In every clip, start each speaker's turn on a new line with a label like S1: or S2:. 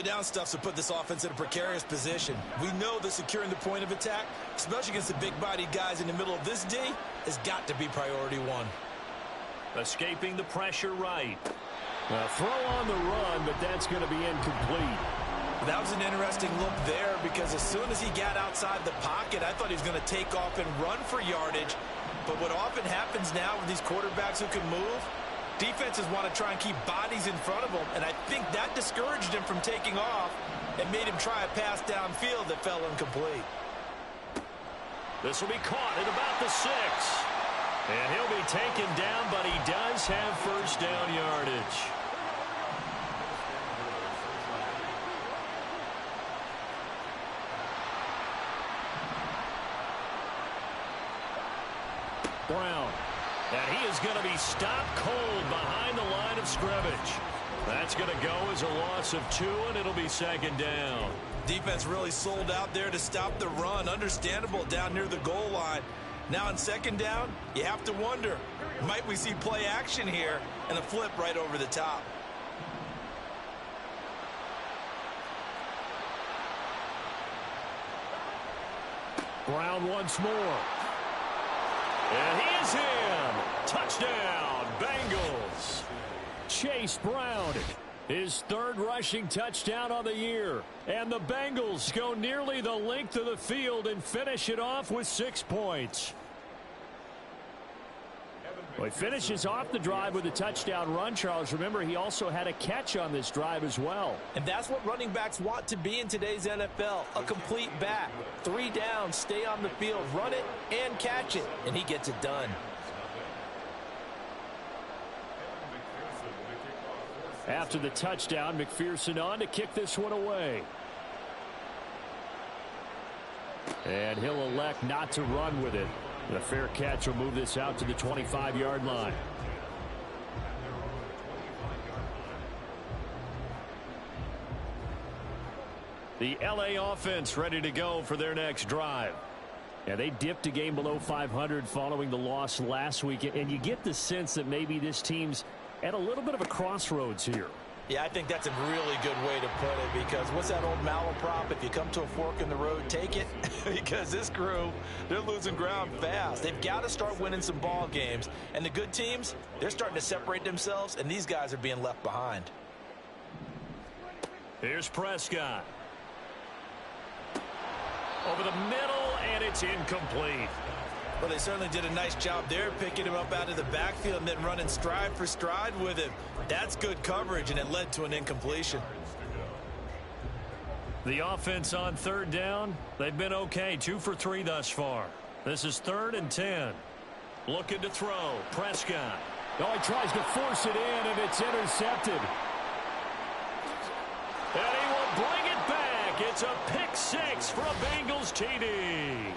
S1: Down stuff to put this offense in a precarious position. We know that securing the point of attack, especially against the big-bodied guys in the middle of this D, has got to be priority one.
S2: Escaping the pressure right. A throw on the run, but that's going to be incomplete.
S1: That was an interesting look there because as soon as he got outside the pocket, I thought he was going to take off and run for yardage. But what often happens now with these quarterbacks who can move, defenses want to try and keep bodies in front of them, and I think that discouraged him from taking off and made him try a pass downfield that fell incomplete.
S2: This will be caught at about the 6. And he'll be taken down, but he does have first down yardage. Brown. And he is going to be stopped cold behind the line of scrimmage. That's going to go as a loss of 2, and it'll be second down.
S1: Defense really sold out there to stop the run. Understandable down near the goal line. Now in second down, you have to wonder, might we see play action here and a flip right over the top?
S2: Brown once more. And he is in. Touchdown, Bengals. Chase Brown, his third rushing touchdown on the year. And the Bengals go nearly the length of the field and finish it off with 6 points. Well, he finishes off the drive with a touchdown run, Charles. Remember, he also had a catch on this drive as well.
S1: And that's what running backs want to be in today's NFL, a complete back. 3 downs, stay on the field, run it, and catch it. And he gets it done.
S2: After the touchdown, McPherson on to kick this one away. And he'll elect not to run with it. The fair catch will move this out to the 25-yard line. The LA offense ready to go for their next drive. Yeah, they dipped a game below 500 following the loss last week, and you get the sense that maybe this team's at a little bit of a crossroads here.
S1: Yeah, I think that's a really good way to put it because what's that old malaprop? If you come to a fork in the road, take it. Because this crew, they're losing ground fast. They've got to start winning some ball games. And the good teams, they're starting to separate themselves, and these guys are being left behind.
S2: Here's Prescott. Over the middle, and it's incomplete.
S1: Well, they certainly did a nice job there, picking him up out of the backfield and then running stride for stride with him. That's good coverage, and it led to an incompletion.
S2: The offense on third down, they've been okay, 2 for 3 thus far. This is 3rd and 10. Looking to throw, Prescott. Oh, he tries to force it in, and it's intercepted. And he will bring it back. It's a pick 6 for a Bengals TD.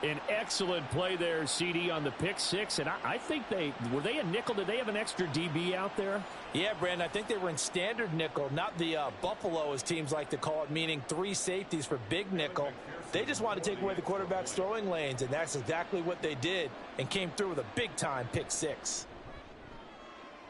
S2: An excellent play there, CD, on the pick 6. And I think were they a nickel? Did they have an extra DB out there?
S1: Yeah, Brandon, I think they were in standard nickel, not the Buffalo, as teams like to call it, meaning 3 safeties for big nickel. They just wanted to take away the quarterback's throwing lanes, and that's exactly what they did and came through with a big-time pick 6.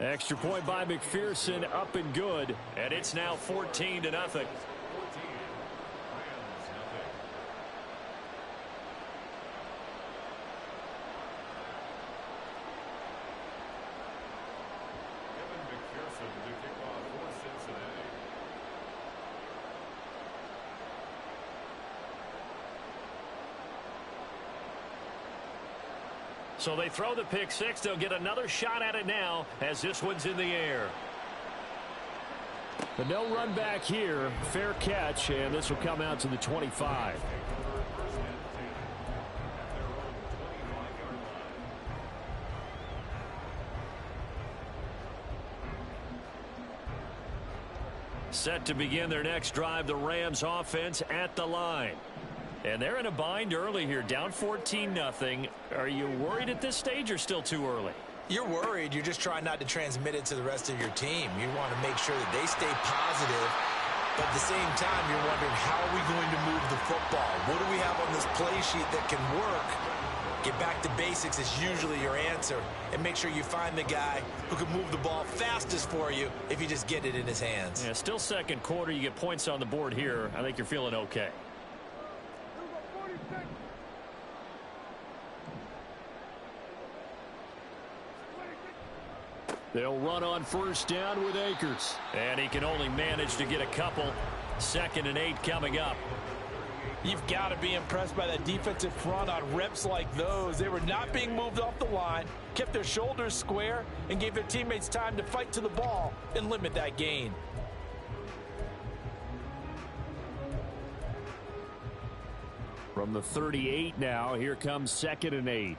S2: Extra point by McPherson, up and good. And it's now 14-0. So they throw the pick 6. They'll get another shot at it now as this one's in the air. But no run back here. Fair catch, and this will come out to the 25. Set to begin their next drive, the Rams offense at the line. And they're in a bind early here, down 14-0. Are you worried at this stage or still too early?
S1: You're worried. You're just trying not to transmit it to the rest of your team. You want to make sure that they stay positive. But at the same time, you're wondering, how are we going to move the football? What do we have on this play sheet that can work? Get back to basics is usually your answer, and make sure you find the guy who can move the ball fastest for you if you just get it in his hands.
S2: Yeah, still second quarter. You get points on the board here. I think you're feeling okay. They'll run on first down with Akers. And he can only manage to get a couple. 2nd and 8 coming up.
S1: You've got to be impressed by that defensive front on reps like those. They were not being moved off the line, kept their shoulders square, and gave their teammates time to fight to the ball and limit that gain.
S2: From the 38 now, here comes 2nd and 8.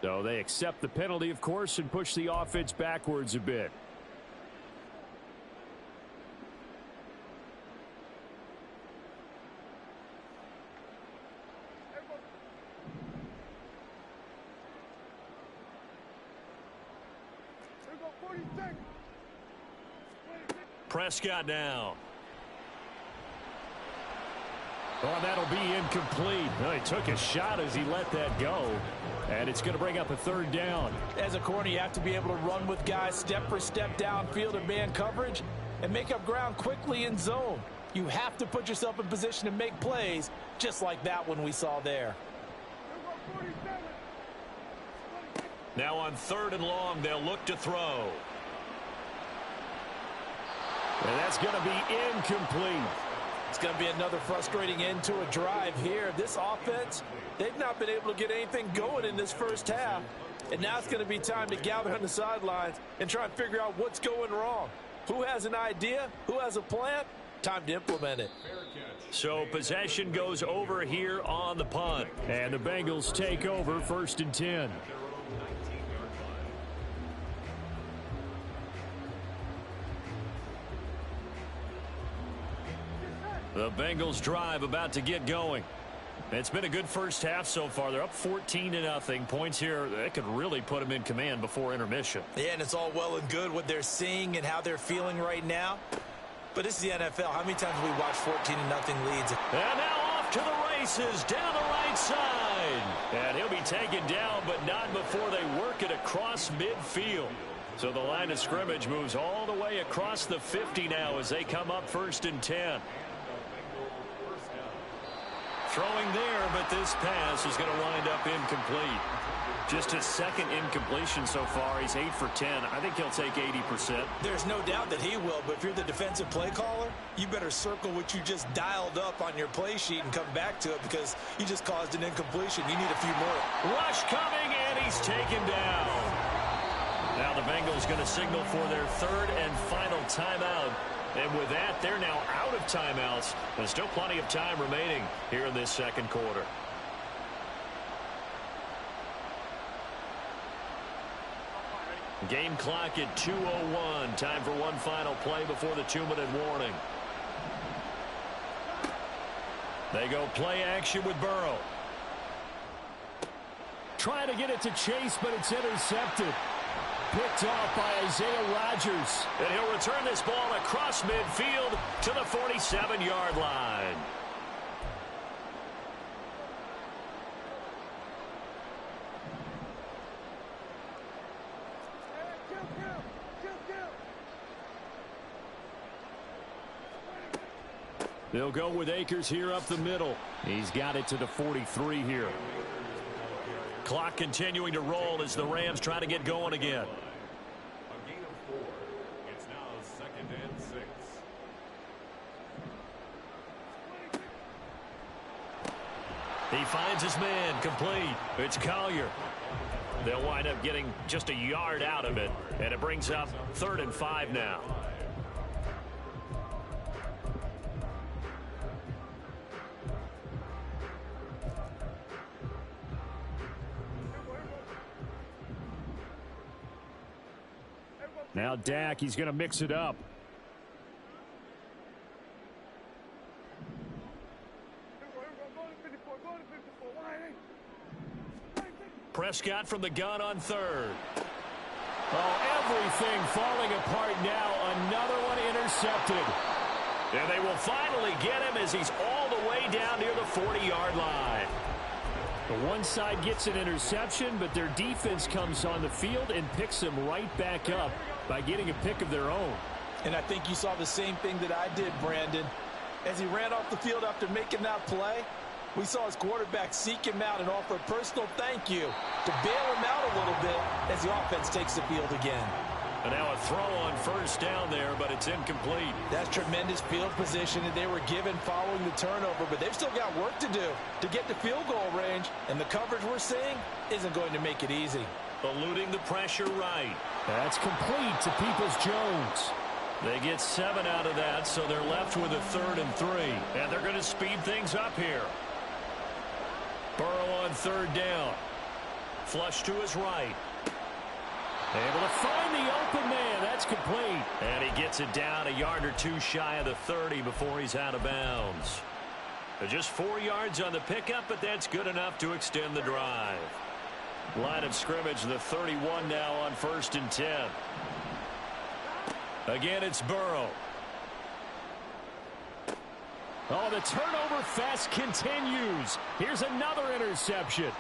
S2: So they accept the penalty, of course, and push the offense backwards a bit. Prescott now. Oh, that'll be incomplete. Well, he took a shot as he let that go. And it's going to bring up a 3rd down.
S1: As a corner, you have to be able to run with guys step for step downfield in man coverage and make up ground quickly in zone. You have to put yourself in position to make plays, just like that one we saw there.
S2: Now on 3rd and long, they'll look to throw. And that's going to be incomplete.
S1: It's going to be another frustrating end to a drive here. This offense, they've not been able to get anything going in this first half. And now it's going to be time to gather on the sidelines and try and figure out what's going wrong. Who has an idea? Who has a plan? Time to implement it.
S2: So possession goes over here on the punt. And the Bengals take over 1st and 10. The Bengals drive about to get going. It's been a good first half so far. They're up 14-0. Points here that could really put them in command before intermission.
S1: Yeah, and it's all well and good what they're seeing and how they're feeling right now. But this is the NFL. How many times have we watched 14-0 leads?
S2: And now off to the races down the right side. And he'll be taken down, but not before they work it across midfield. So the line of scrimmage moves all the way across the 50 now as they come up 1st and 10. Throwing there, but this pass is going to wind up incomplete. Just his 2nd incompletion so far. He's 8 for 10. I think he'll take 80%.
S1: There's no doubt that he will, but if you're the defensive play caller, you better circle what you just dialed up on your play sheet and come back to it because you just caused an incompletion. You need a few more.
S2: Rush coming, and he's taken down. Now the Bengals going to signal for their 3rd and final timeout. And with that, they're now out of timeouts. There's still plenty of time remaining here in this 2nd quarter. Game clock at 2:01. Time for one final play before the 2-minute warning. They go play action with Burrow. Trying to get it to Chase, but it's intercepted. Picked off by Isaiah Rodgers. And he'll return this ball across midfield to the 47-yard line. They'll go with Akers here up the middle. He's got it to the 43 here. Clock continuing to roll as the Rams try to get going again.
S3: A gain of 4. It's now 2nd and 6.
S2: He finds his man complete. It's Collier. They'll wind up getting just a yard out of it, and it brings up 3rd and 5 now. Now Dak, he's going to mix it up. Prescott from the gun on third. Oh, everything falling apart now. Another one intercepted. And they will finally get him as he's all the way down near the 40-yard line. The one side gets an interception, but their defense comes on the field and picks them right back up by getting a pick of their own.
S1: And I think you saw the same thing that I did, Brandon. As he ran off the field after making that play, we saw his quarterback seek him out and offer a personal thank you to bail him out a little bit as the offense takes the field again.
S2: And now a throw on first down there, but it's incomplete.
S1: That's tremendous field position that they were given following the turnover, but they've still got work to do to get to field goal range, and the coverage we're seeing isn't going to make it easy.
S2: Eluding the pressure right. That's complete to Peoples-Jones. They get 7 out of that, so they're left with a 3rd and 3. And they're going to speed things up here. Burrow on 3rd down. Flush to his right. Able to find the open man. That's complete. And he gets it down a yard or two shy of the 30 before he's out of bounds. Just 4 yards on the pickup, but that's good enough to extend the drive. Line of scrimmage, the 31 now on 1st and 10. Again, it's Burrow. Oh, the turnover fest continues. Here's another interception.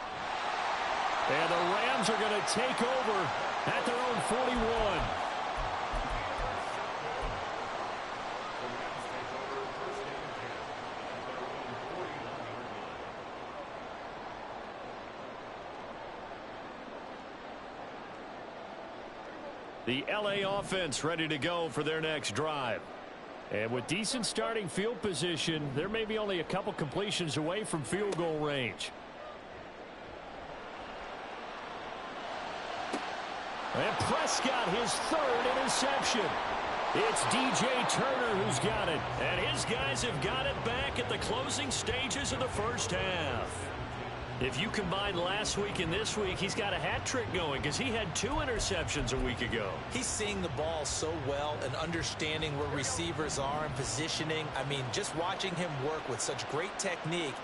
S2: And the Rams are going to take over at their own 41. The LA offense ready to go for their next drive. And with decent starting field position, there may be only a couple completions away from field goal range. And Prescott, his 3rd interception. It's DJ Turner who's got it. And his guys have got it back at the closing stages of the first half. If you combine last week and this week, he's got a hat trick going because he had 2 interceptions a week ago.
S1: He's seeing the ball so well and understanding where receivers are and positioning. I mean, just watching him work with such great technique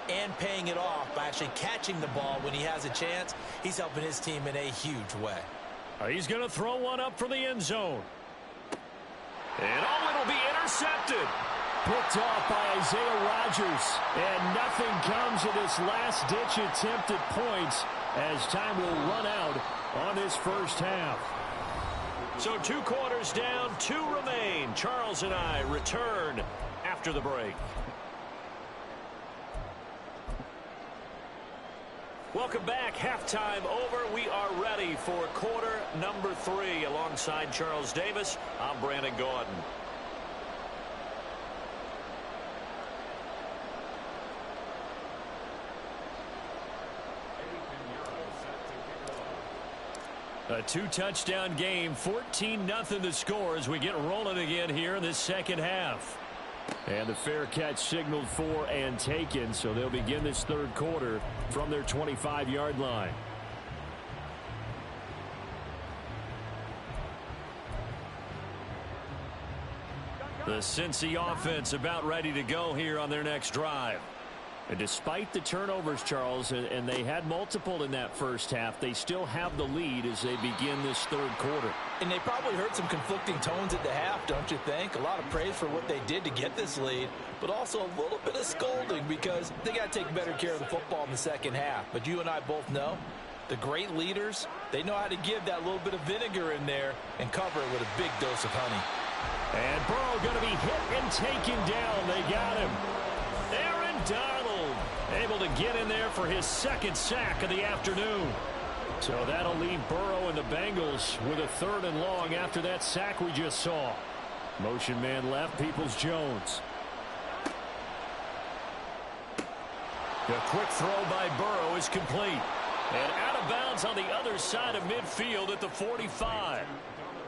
S1: and paying it off by actually catching the ball when he has a chance, he's helping his team in a huge way.
S2: He's going to throw one up for the end zone. And it'll be intercepted. Picked off by Isaiah Rodgers. And nothing comes of this last-ditch attempt at points as time will run out on this first half. So 2 quarters down, 2 remain. Charles and I return after the break. Welcome back. Halftime over. We are ready for quarter number 3. Alongside Charles Davis, I'm Brandon Gordon. A 2-touchdown game, 14-0 the score as we get rolling again here in this second half. And the fair catch signaled for and taken, so they'll begin this 3rd quarter from their 25-yard line. The Cincy offense about ready to go here on their next drive. And despite the turnovers, Charles, and they had multiple in that first half, they still have the lead as they begin this 3rd quarter.
S1: And they probably heard some conflicting tones at the half, don't you think? A lot of praise for what they did to get this lead, but also a little bit of scolding because they got to take better care of the football in the second half. But you and I both know the great leaders, they know how to give that little bit of vinegar in there and cover it with a big dose of honey.
S2: And Burrow going to be hit and taken down. They got him. Aaron Donald able to get in there for his 2nd sack of the afternoon. So that'll leave Burrow and the Bengals with a 3rd and long after that sack we just saw. Motion man left, Peoples-Jones. The quick throw by Burrow is complete. And out of bounds on the other side of midfield at the 45.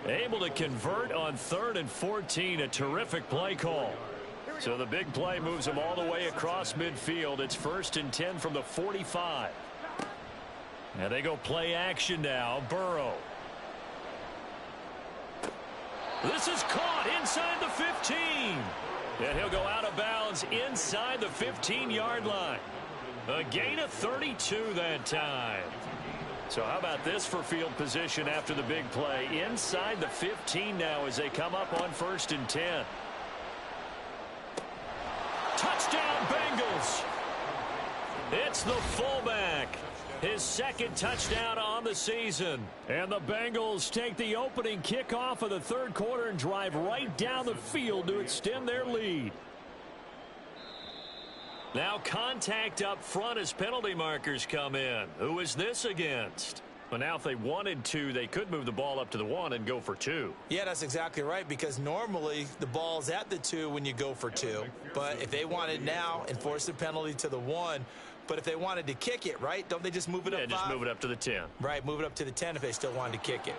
S2: Able to convert on 3rd and 14. A terrific play call. So the big play moves them all the way across midfield. It's 1st and 10 from the 45. And they go play action now. Burrow. This is caught inside the 15. And he'll go out of bounds inside the 15-yard line. A gain of 32 that time. So how about this for field position after the big play? Inside the 15 now as they come up on 1st and 10. Touchdown, Bengals! It's the fullback. His 2nd touchdown on the season. And the Bengals take the opening kickoff of the 3rd quarter and drive right down the field to extend their lead. Now contact up front as penalty markers come in. Who is this against? Well, now if they wanted to, they could move the ball up to the 1 and go for 2.
S1: Yeah, that's exactly right, because normally the ball's at the 2 when you go for 2. But if they wanted now, enforce the penalty to the 1. But if they wanted to kick it, right, don't they just move it up 5?
S2: Yeah, just move it up to the 10.
S1: Right, move it up to the 10 if they still wanted to kick it.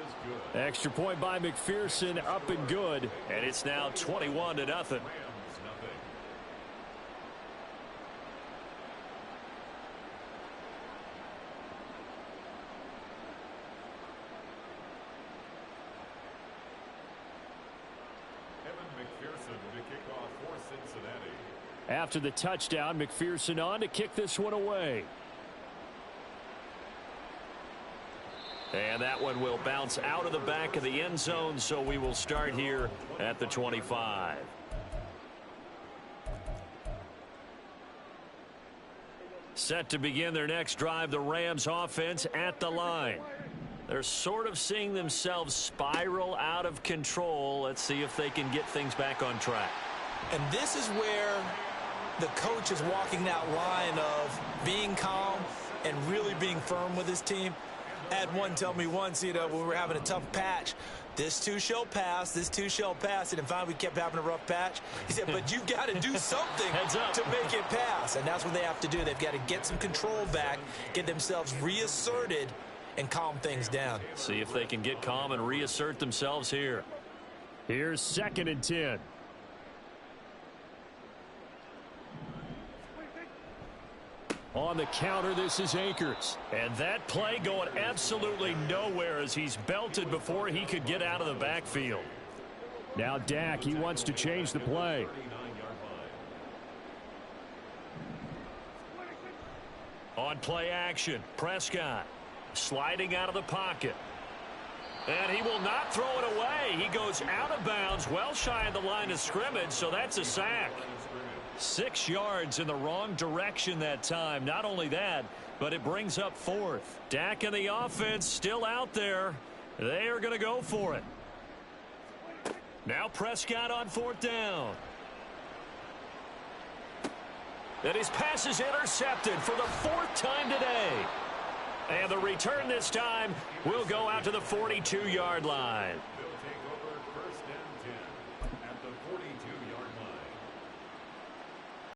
S2: Extra point by McPherson, up and good. And it's now 21-0. After the touchdown, McPherson on to kick this one away. And that one will bounce out of the back of the end zone, so we will start here at the 25. Set to begin their next drive, the Rams offense at the line. They're sort of seeing themselves spiral out of control. Let's see if they can get things back on track.
S1: And this is where the coach is walking that line of being calm and really being firm with his team. I had one tell me once, when we were having a tough patch, this too shall pass, this too shall pass. And finally we kept having a rough patch. He said, but you've got to do something to make it pass. And that's what they have to do. They've got to get some control back, get themselves reasserted, and calm things down.
S2: See if they can get calm and reassert themselves here. Here's 2nd and 10. On the counter, this is Akers. And that play going absolutely nowhere as he's belted before he could get out of the backfield. Now Dak, he wants to change the play. On play action, Prescott sliding out of the pocket. And he will not throw it away. He goes out of bounds, well shy of the line of scrimmage, so that's a sack. 6 yards in the wrong direction that time. Not only that, but it brings up 4th. Dak and the offense still out there. They are going to go for it. Now Prescott on 4th down. And his pass is intercepted for the 4th time today. And the return this time will go out to the 42-yard line.